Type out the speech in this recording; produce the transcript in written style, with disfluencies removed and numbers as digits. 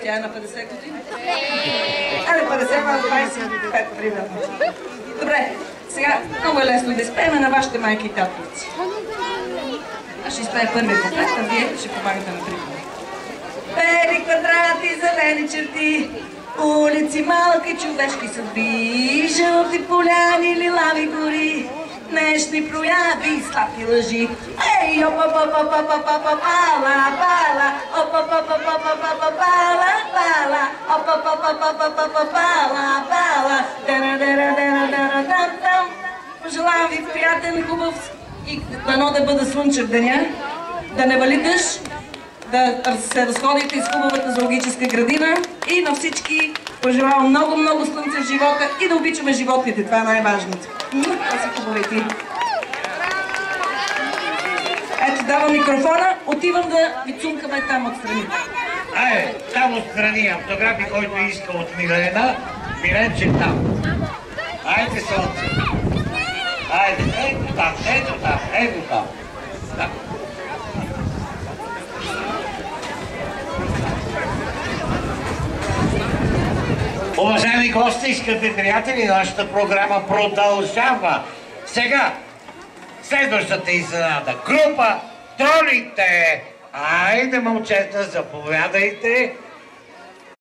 Тя е на 50 години. Айде 50, аз 25, примерно. Добре, сега много е лесно да изпеем на вашите майки и татовици. Аз ще изпея първия куплет, а вие ще помагате на припева. Бели квадрати, зелени черти, улици малки, човешки съдби, жълти поляни, лилави гори, днешни прояви, сладки лъжи. Ей, опа-па-па-па-па-па-па-пала, пала, опа-па-па-па-па-па-пала, пала, опа-па-па-па-па-па-пала, пала, дана-дана-дана-дана-дам-дам. Пожелавам ви приятен, хубав и дано да бъде слънчев деня, да не вали дъжд, да се разходите из хубавата зоологическа градина и на всички пожелавам много слънце в живота и да обичаме животните. Това е най-важното. Това са хубавите. Ето, давам микрофона, отивам да ви цункаме там отстрани. Айде, там отстрани, автографи, който иска от Милена, Миленче там. Айде, слънце. Айде, ето там, ето там, ето там. Да. Уважаеми гости, скъпи приятели, нашата програма продължава. Сега, следващата изненада. Група Тролите. Айде, момчета, заповядайте.